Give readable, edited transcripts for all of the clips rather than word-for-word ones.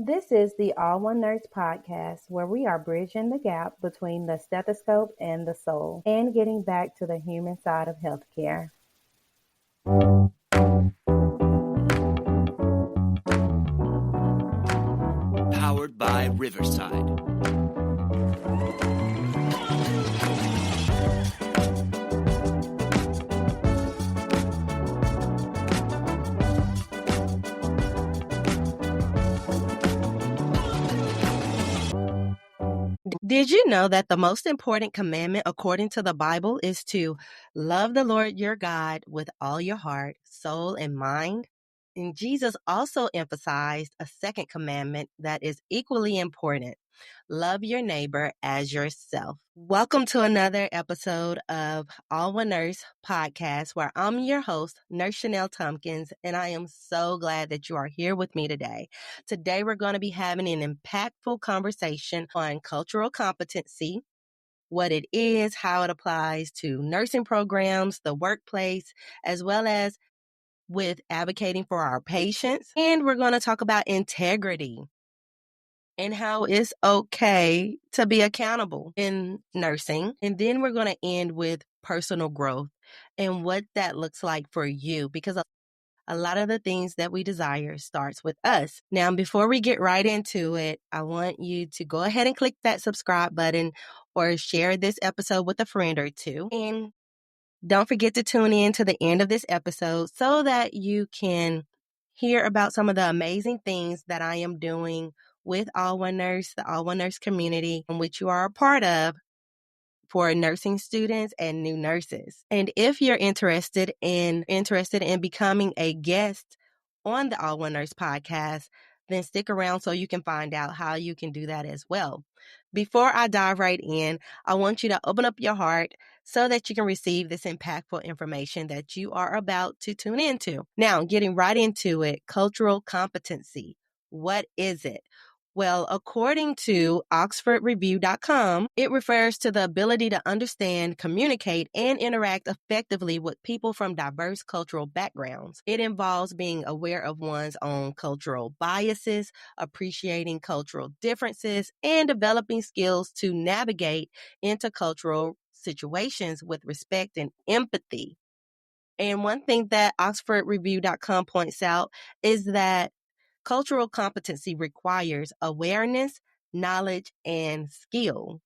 This is the All One Nurse podcast, where we are bridging the gap between the stethoscope and the soul and getting back to the human side of healthcare. Powered by Riverside. Did you know that the most important commandment according to the Bible is to love the Lord your God with all your heart, soul, and mind? And Jesus also emphasized a second commandment that is equally important. Love your neighbor as yourself. Welcome to another episode of All One Nurse podcast, where I'm your host, Nurse Shenell Thompkins, and I am so glad that you are here with me today. Today, we're going to be having an impactful conversation on cultural competency, what it is, how it applies to nursing programs, the workplace, as well as with advocating for our patients. And we're going to talk about integrity and how it's okay to be accountable in nursing. And then we're going to end with personal growth and what that looks like for you, because a lot of the things that we desire starts with us. Now, before we get right into it, I want you to go ahead and click that subscribe button or share this episode with a friend or two. And don't forget to tune in to the end of this episode so that you can hear about some of the amazing things that I am doing with All One Nurse, the All One Nurse community, in which you are a part of for nursing students and new nurses. And if you're interested in becoming a guest on the All One Nurse podcast, then stick around so you can find out how you can do that as well. Before I dive right in, I want you to open up your heart so that you can receive this impactful information that you are about to tune into. Now, getting right into it, cultural competency. What is it? Well, according to OxfordReview.com, it refers to the ability to understand, communicate, and interact effectively with people from diverse cultural backgrounds. It involves being aware of one's own cultural biases, appreciating cultural differences, and developing skills to navigate intercultural situations with respect and empathy. And one thing that OxfordReview.com points out is that cultural competency requires awareness, knowledge, and skill.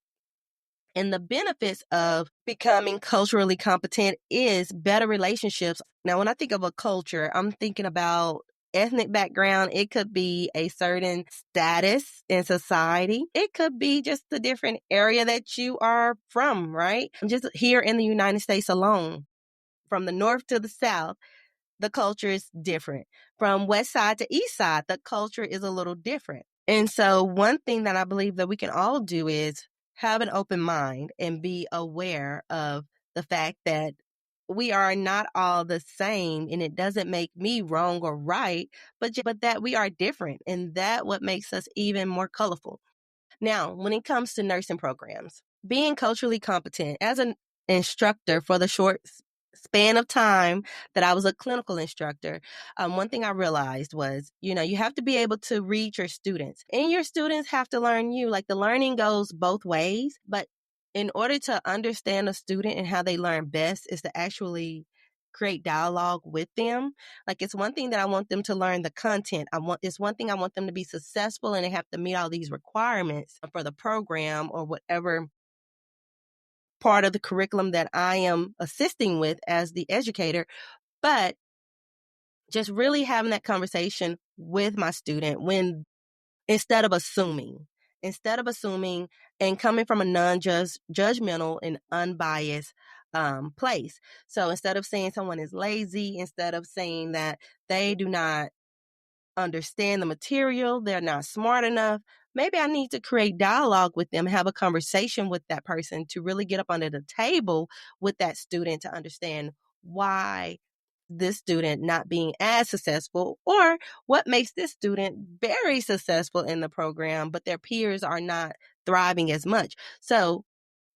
And the benefits of becoming culturally competent is better relationships. Now, when I think of a culture, I'm thinking about ethnic background. It could be a certain status in society. It could be just the different area that you are from, right? Just here in the United States alone, from the north to the south, the culture is different. From west side to east side, the culture is a little different. And so one thing that I believe that we can all do is have an open mind and be aware of the fact that we are not all the same, and it doesn't make me wrong or right, but that we are different, and that what makes us even more colorful. Now, when it comes to nursing programs, being culturally competent as an instructor for the short span of time that I was a clinical instructor, one thing I realized was, you have to be able to read your students, and your students have to learn you. Like, the learning goes both ways, but in order to understand a student and how they learn best is to actually create dialogue with them. Like, it's one thing that I want them to learn the content. It's one thing I want them to be successful, and they have to meet all these requirements for the program or whatever part of the curriculum that I am assisting with as the educator. But just really having that conversation with my student instead of assuming and coming from a non-judgmental and unbiased place. So instead of saying someone is lazy, instead of saying that they do not understand the material, they're not smart enough, maybe I need to create dialogue with them, have a conversation with that person to really get up under the table with that student to understand why this student not being as successful, or what makes this student very successful in the program, but their peers are not thriving as much. So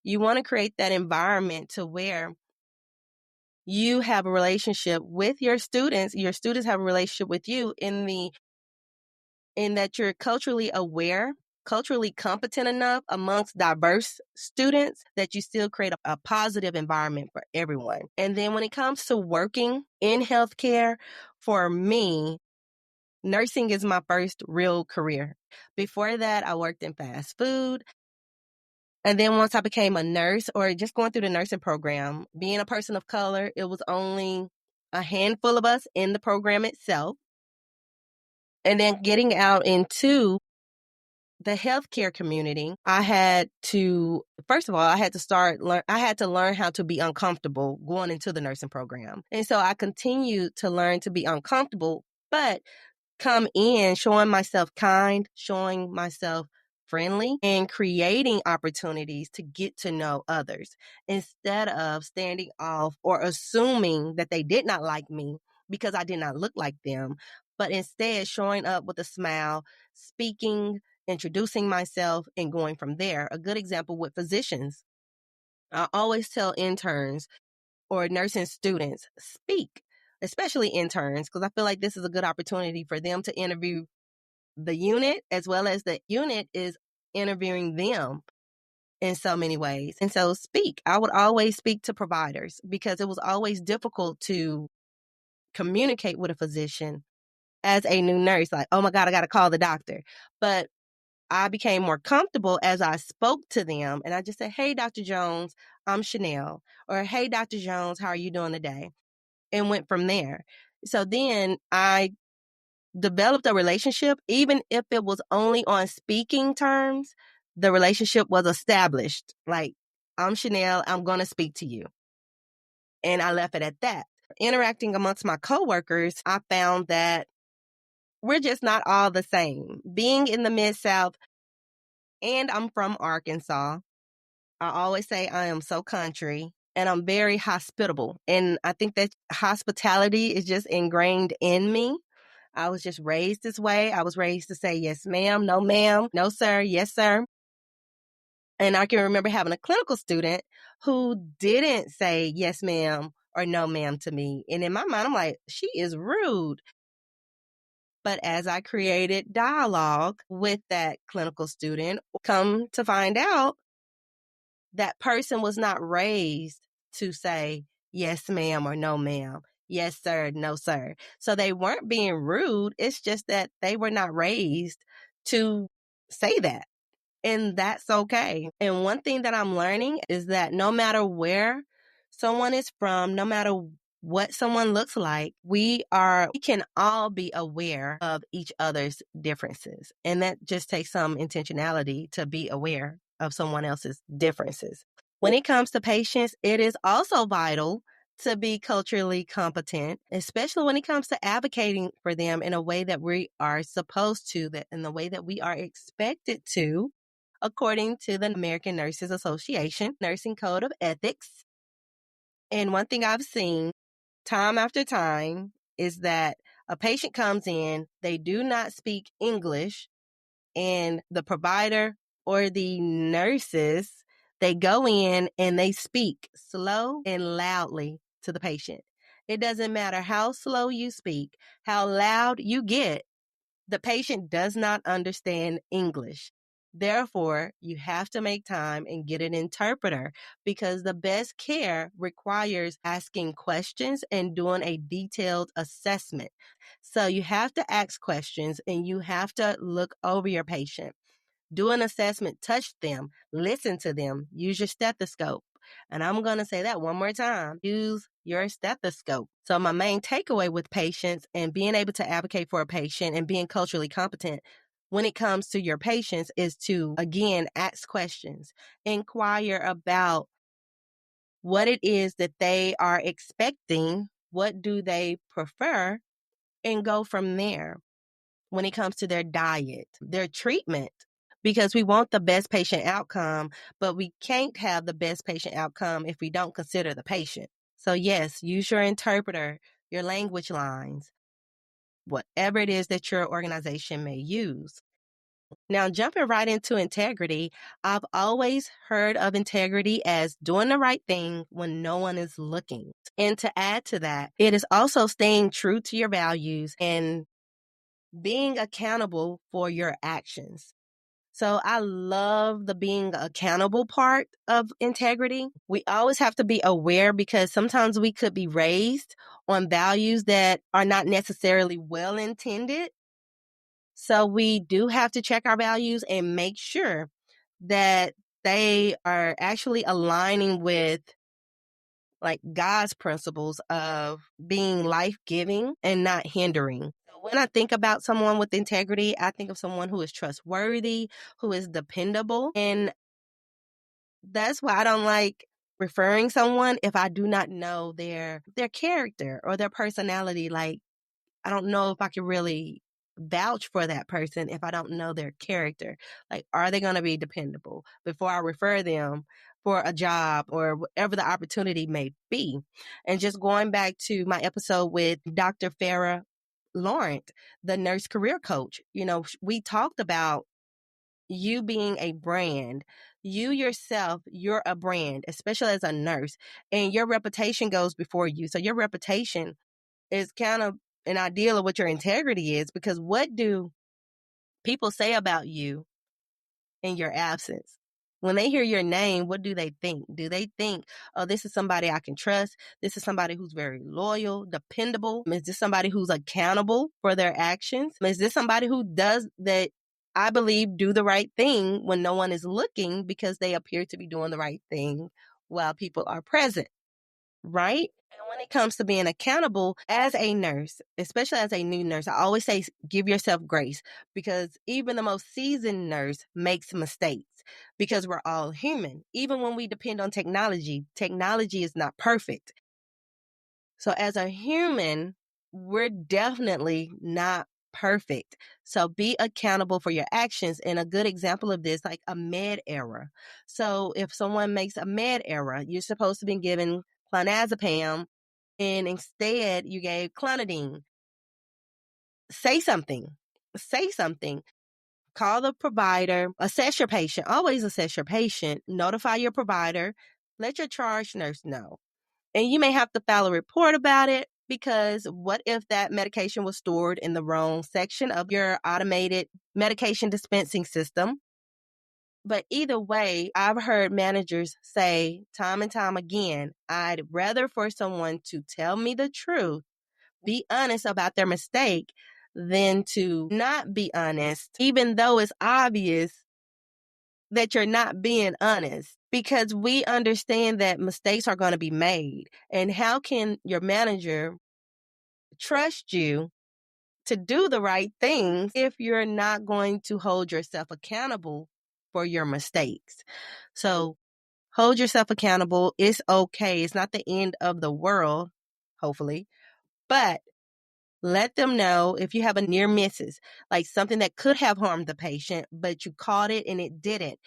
you want to create that environment to where you have a relationship with your students have a relationship with you in the in that you're culturally aware, culturally competent enough amongst diverse students that you still create a positive environment for everyone. And then when it comes to working in healthcare, for me, nursing is my first real career. Before that, I worked in fast food. And then once I became a nurse or just going through the nursing program, being a person of color, it was only a handful of us in the program itself. And then getting out into the healthcare community, I had to, first of all, I had to learn how to be uncomfortable going into the nursing program. And so I continued to learn to be uncomfortable, but come in showing myself kind, showing myself friendly, and creating opportunities to get to know others instead of standing off or assuming that they did not like me because I did not look like them, but instead showing up with a smile, speaking, introducing myself, and going from there. A good example with physicians. I always tell interns or nursing students, speak, especially interns, because I feel like this is a good opportunity for them to interview the unit as well as the unit is interviewing them in so many ways. And so speak. I would always speak to providers because it was always difficult to communicate with a physician as a new nurse. Like, oh my God, I got to call the doctor. But I became more comfortable as I spoke to them. And I just said, hey, Dr. Jones, I'm Shenell. Or hey, Dr. Jones, how are you doing today? And went from there. So then I developed a relationship, even if it was only on speaking terms, the relationship was established. Like, I'm Shenell, I'm going to speak to you. And I left it at that. Interacting amongst my coworkers, I found that we're just not all the same. Being in the Mid-South, and I'm from Arkansas, I always say I am so country and I'm very hospitable. And I think that hospitality is just ingrained in me. I was just raised this way. I was raised to say, yes, ma'am, no, sir, yes, sir. And I can remember having a clinical student who didn't say yes, ma'am, or no, ma'am to me. And in my mind, I'm like, she is rude. But as I created dialogue with that clinical student, come to find out that person was not raised to say yes, ma'am, or no, ma'am. Yes, sir, no, sir. So they weren't being rude. It's just that they were not raised to say that. And that's okay. And one thing that I'm learning is that no matter where someone is from, no matter what someone looks like, we can all be aware of each other's differences. And that just takes some intentionality to be aware of someone else's differences. When it comes to patients, it is also vital to be culturally competent, especially when it comes to advocating for them in a way that we are supposed to, that in the way that we are expected to, according to the American Nurses Association Nursing Code of Ethics. And one thing I've seen time after time is that a patient comes in, they do not speak English, and the provider or the nurses, they go in and they speak slow and loudly to the patient. It doesn't matter how slow you speak, how loud you get, the patient does not understand English. Therefore, you have to make time and get an interpreter because the best care requires asking questions and doing a detailed assessment. So you have to ask questions and you have to look over your patient. Do an assessment, touch them, listen to them, use your stethoscope. And I'm going to say that one more time. Use your stethoscope. So my main takeaway with patients and being able to advocate for a patient and being culturally competent when it comes to your patients is to, again, ask questions, inquire about what it is that they are expecting, what do they prefer, and go from there when it comes to their diet, their treatment, because we want the best patient outcome, but we can't have the best patient outcome if we don't consider the patient. So yes, use your interpreter, your language lines, whatever it is that your organization may use. Now, jumping right into integrity, I've always heard of integrity as doing the right thing when no one is looking. And to add to that, it is also staying true to your values and being accountable for your actions. So I love the being accountable part of integrity. We always have to be aware because sometimes we could be raised on values that are not necessarily well intended. So we do have to check our values and make sure that they are actually aligning with like God's principles of being life-giving and not hindering. So when I think about someone with integrity, I think of someone who is trustworthy, who is dependable. And that's why I don't like referring someone if I do not know their character or their personality. Like, I don't know if I can really vouch for that person if I don't know their character. Like, are they going to be dependable before I refer them for a job or whatever the opportunity may be? And just going back to my episode with Dr. Farah Laurent, the nurse career coach, we talked about you being a brand. You yourself, you're a brand, especially as a nurse, and your reputation goes before you. So your reputation is kind of an ideal of what your integrity is, because what do people say about you in your absence? When they hear your name, what do they think? Do they think, oh, this is somebody I can trust? This is somebody who's very loyal, dependable? Is this somebody who's accountable for their actions? Is this somebody who does that, I believe, do the right thing when no one is looking because they appear to be doing the right thing while people are present? Right? And when it comes to being accountable as a nurse, especially as a new nurse, I always say give yourself grace, because even the most seasoned nurse makes mistakes because we're all human. Even when we depend on technology, technology is not perfect. So as a human, we're definitely not perfect. So be accountable for your actions. And a good example of this, like a med error. So if someone makes a med error, you're supposed to be given clonazepam, and instead you gave clonidine. Say something. Say something. Call the provider. Assess your patient. Always assess your patient. Notify your provider. Let your charge nurse know. And you may have to file a report about it, because what if that medication was stored in the wrong section of your automated medication dispensing system? But either way, I've heard managers say time and time again, I'd rather for someone to tell me the truth, be honest about their mistake, than to not be honest, even though it's obvious that you're not being honest, because we understand that mistakes are going to be made. And how can your manager trust you to do the right things if you're not going to hold yourself accountable for your mistakes? So hold yourself accountable. It's okay. It's not the end of the world, hopefully, but let them know if you have a near misses, like something that could have harmed the patient, but you caught it and it didn't.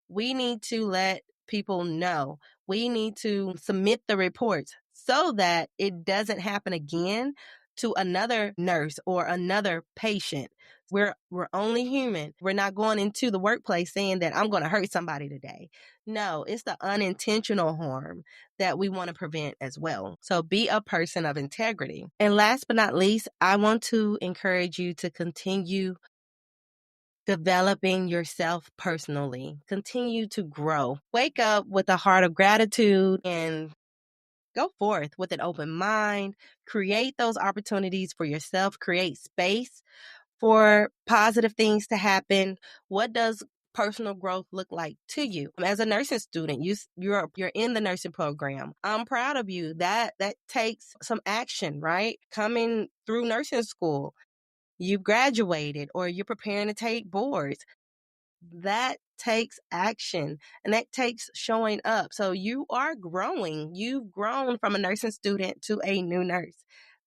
We need to let people know. We need to submit the reports so that it doesn't happen again to another nurse or another patient. We're only human. We're not going into the workplace saying that I'm going to hurt somebody today. No, it's the unintentional harm that we want to prevent as well. So be a person of integrity. And last but not least, I want to encourage you to continue developing yourself personally. Continue to grow. Wake up with a heart of gratitude and go forth with an open mind. Create those opportunities for yourself. Create space for positive things to happen. What does personal growth look like to you? As a nursing student, you're in the nursing program. I'm proud of you. That takes some action, right? Coming through nursing school, you've graduated or you're preparing to take boards. That takes action and that takes showing up. So you are growing. You've grown from a nursing student to a new nurse.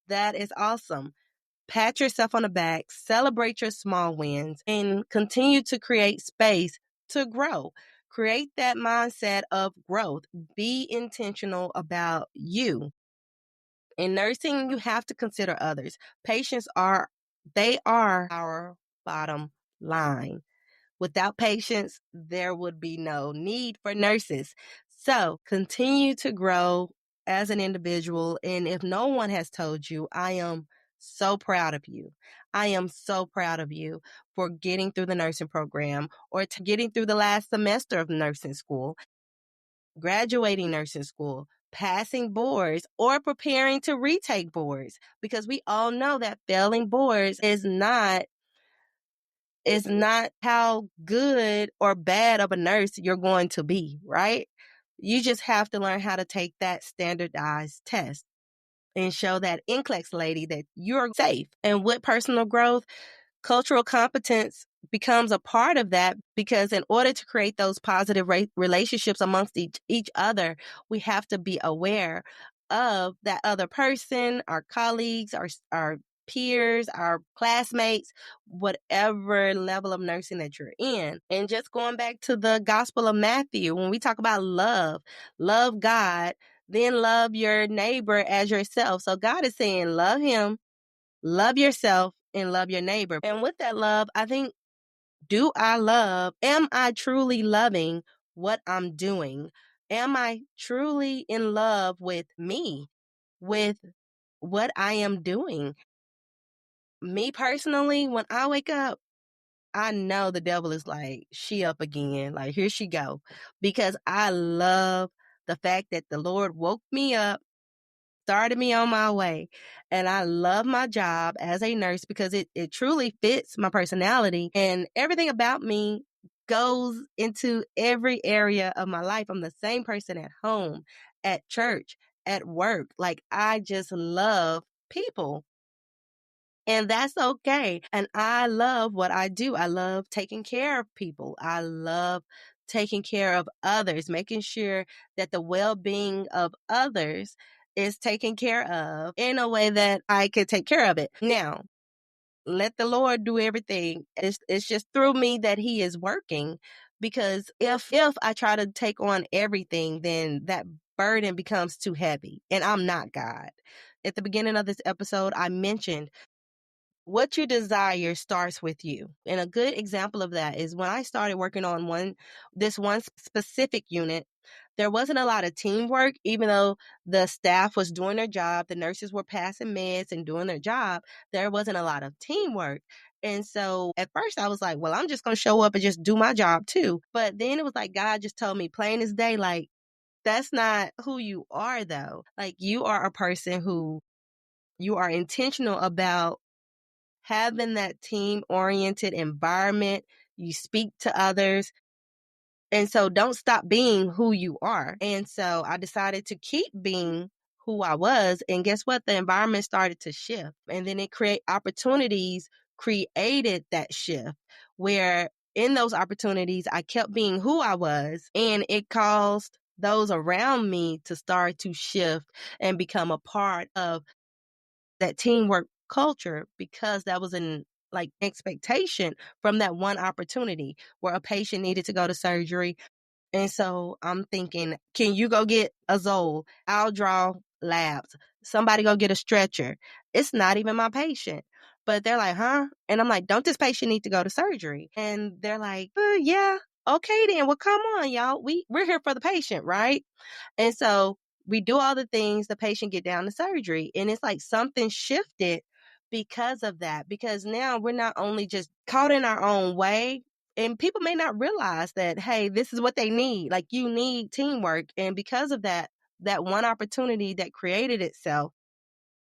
That is awesome. Pat yourself on the back, celebrate your small wins, and continue to create space to grow. Create that mindset of growth. Be intentional about you. In nursing, you have to consider others. Patients are our bottom line. Without patients, there would be no need for nurses. So continue to grow as an individual. And if no one has told you, I am so proud of you. I am so proud of you for getting through the nursing program or getting through the last semester of nursing school, graduating nursing school, passing boards, or preparing to retake boards. Because we all know that failing boards is not how good or bad of a nurse you're going to be, right? You just have to learn how to take that standardized test and show that NCLEX lady that you're safe. And with personal growth, cultural competence becomes a part of that, because in order to create those positive relationships amongst each other, we have to be aware of that other person, our colleagues, our peers, our classmates, whatever level of nursing that you're in. And just going back to the Gospel of Matthew, when we talk about love God, then love your neighbor as yourself. So God is saying, love him, love yourself, and love your neighbor. And with that love, I think, am I truly loving what I'm doing? Am I truly in love with me, with what I am doing? Me personally, when I wake up, I know the devil is like, she up again. Like, here she go. Because I love the fact that the Lord woke me up, started me on my way. And I love my job as a nurse because it truly fits my personality, and everything about me goes into every area of my life. I'm the same person at home, at church, at work. Like, I just love people. And that's okay. And I love what I do. I love taking care of people. I love taking care of others, making sure that the well-being of others is taken care of in a way that I could take care of it. Now, let the Lord do everything. It's just through me that he is working, because if I try to take on everything, then that burden becomes too heavy, and I'm not God. At the beginning of this episode, I mentioned what you desire starts with you. And a good example of that is when I started working on this one specific unit, there wasn't a lot of teamwork, even though the staff was doing their job, the nurses were passing meds and doing their job. There wasn't a lot of teamwork. And so at first I was like, well, I'm just going to show up and just do my job too. But then it was like, God just told me plain as day, like, that's not who you are though. Like, you are a person who you are intentional about having that team-oriented environment. You speak to others. And so don't stop being who you are. And so I decided to keep being who I was. And guess what? The environment started to shift. And then created that shift, where in those opportunities, I kept being who I was, and it caused those around me to start to shift and become a part of that teamwork culture, because that was an expectation from that one opportunity where a patient needed to go to surgery. And so I'm thinking, can you go get a Zoll? I'll draw labs. Somebody go get a stretcher. It's not even my patient. But they're like, huh? And I'm like, don't this patient need to go to surgery? And they're like, yeah, okay then. Well, come on, y'all. We're here for the patient, right? And so we do all the things, the patient get down to surgery. And it's like something shifted because of that. Because now we're not only just caught in our own way, and people may not realize that, hey, this is what they need. Like, you need teamwork. And because of that one opportunity that created itself,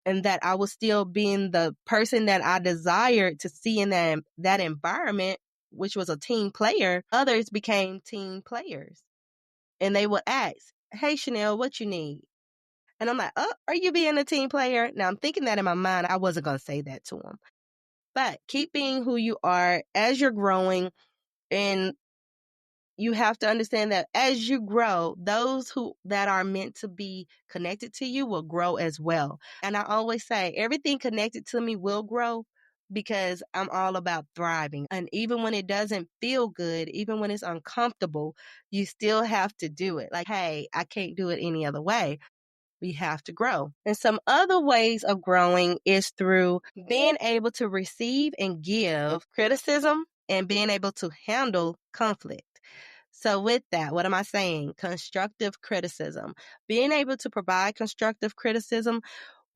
and that I was still being the person that I desired to see in that environment, which was a team player, others became team players. And they would ask, hey, Shenell, what you need? And I'm like, oh, are you being a team player? Now, I'm thinking that in my mind. I wasn't going to say that to them. But keep being who you are as you're growing. And you have to understand that as you grow, those that are meant to be connected to you will grow as well. And I always say, everything connected to me will grow, because I'm all about thriving. And even when it doesn't feel good, even when it's uncomfortable, you still have to do it. Like, hey, I can't do it any other way. We have to grow. And some other ways of growing is through being able to receive and give criticism, and being able to handle conflict. So with that, what am I saying? Constructive criticism. Being able to provide constructive criticism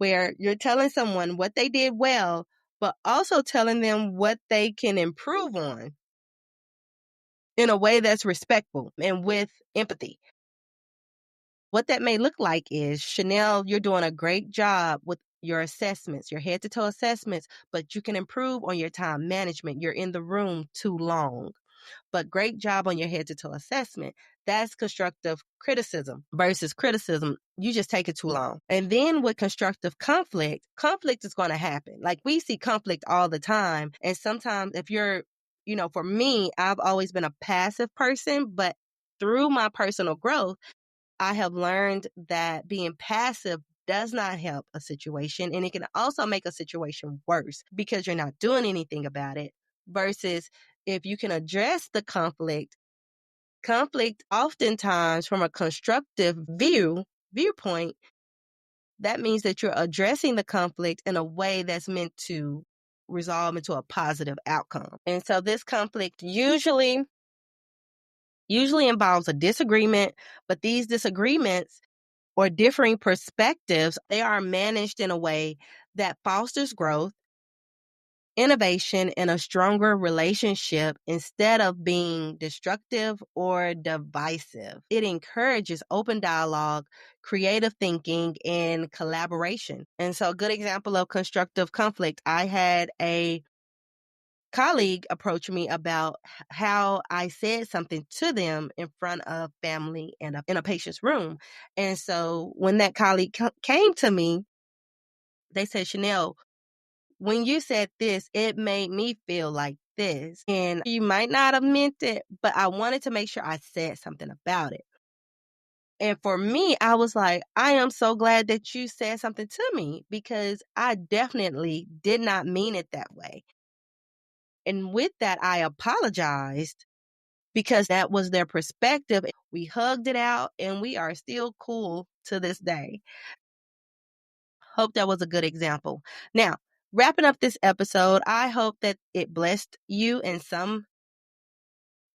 where you're telling someone what they did well, but also telling them what they can improve on in a way that's respectful and with empathy. What that may look like is, Shenell, you're doing a great job with your assessments, your head to toe assessments, but you can improve on your time management. You're in the room too long. But great job on your head to toe assessment. That's constructive criticism versus criticism. You just take it too long. And then with constructive conflict is going to happen. Like, we see conflict all the time. And sometimes if you're, for me, I've always been a passive person, but through my personal growth, I have learned that being passive does not help a situation, and it can also make a situation worse because you're not doing anything about it. Versus if you can address the conflict oftentimes from a constructive viewpoint, that means that you're addressing the conflict in a way that's meant to resolve into a positive outcome. And so this conflict usually involves a disagreement, but these disagreements or differing perspectives, they are managed in a way that fosters growth, innovation, and a stronger relationship instead of being destructive or divisive. It encourages open dialogue, creative thinking, and collaboration. And so, a good example of constructive conflict, I had a colleague approach me about how I said something to them in front of family and in a patient's room. And so when that colleague came to me, they said, Shenell, when you said this, it made me feel like this. And you might not have meant it, but I wanted to make sure I said something about it. And for me, I was like, I am so glad that you said something to me because I definitely did not mean it that way. And with that, I apologized because that was their perspective. We hugged it out and we are still cool to this day. Hope that was a good example. Now, wrapping up this episode, I hope that it blessed you in some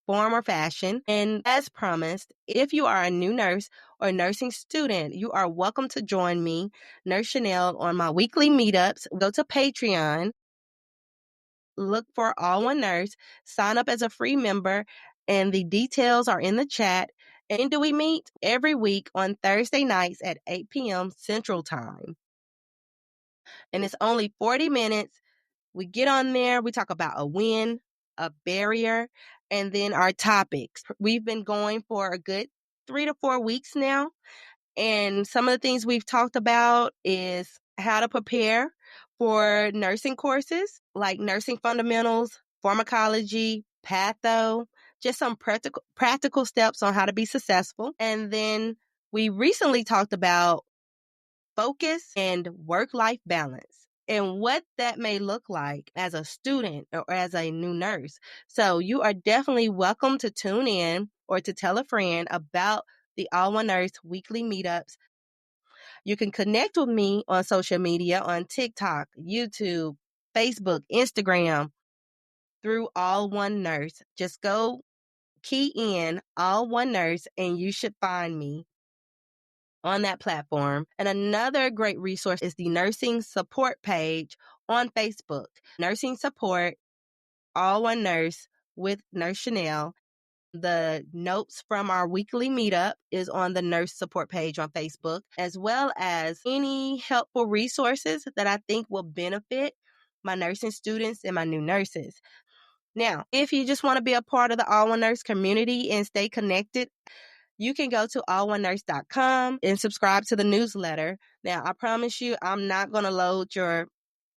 form or fashion. And as promised, if you are a new nurse or nursing student, you are welcome to join me, Nurse Shenell, on my weekly meetups. Go to Patreon, look for All One Nurse, sign up as a free member, and the details are in the chat. And do we meet every week on Thursday nights at 8 p.m. Central Time. And it's only 40 minutes. We get on there, we talk about a win, a barrier, and then our topics. We've been going for a good 3 to 4 weeks now. And some of the things we've talked about is how to prepare for nursing courses like nursing fundamentals, pharmacology, patho, just some practical steps on how to be successful. And then we recently talked about focus and work-life balance and what that may look like as a student or as a new nurse. So you are definitely welcome to tune in or to tell a friend about the All One Nurse weekly meetups. You can connect with me on social media on TikTok, YouTube, Facebook, Instagram through All One Nurse. Just go key in All One Nurse and you should find me on that platform. And another great resource is the nursing support page on Facebook. Nursing support, All One Nurse with Nurse Shenell. The notes from our weekly meetup is on the nurse support page on Facebook, as well as any helpful resources that I think will benefit my nursing students and my new nurses. Now, if you just want to be a part of the All One Nurse community and stay connected, you can go to allonenurse.com and subscribe to the newsletter. Now, I promise you, I'm not going to load your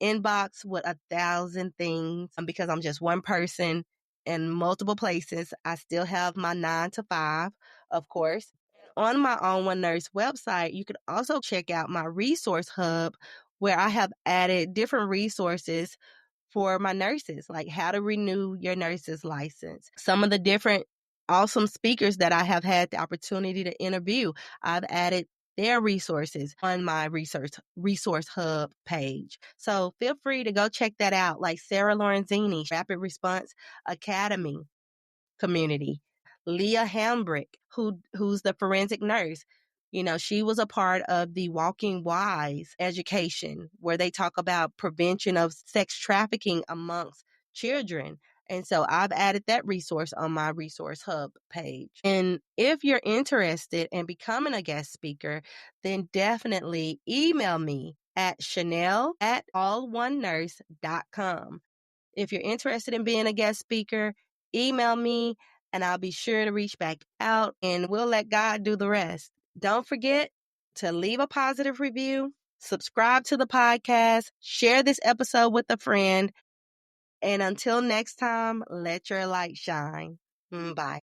inbox with 1,000 things because I'm just one person in multiple places. I still have my 9 to 5, of course. On my All One Nurse website, you can also check out my resource hub where I have added different resources for my nurses, like how to renew your nurse's license. Some of the different awesome speakers that I have had the opportunity to interview, I've added their resources on my resource hub page. So feel free to go check that out, like Sarah Lorenzini, Rapid Response Academy community, Leah Hambrick, who's the forensic nurse, She was a part of the Walking Wise education where they talk about prevention of sex trafficking amongst children. And so I've added that resource on my Resource Hub page. And if you're interested in becoming a guest speaker, then definitely email me at Shenell@allonenurse.com. If you're interested in being a guest speaker, email me and I'll be sure to reach back out and we'll let God do the rest. Don't forget to leave a positive review, subscribe to the podcast, share this episode with a friend, and until next time, let your light shine. Bye.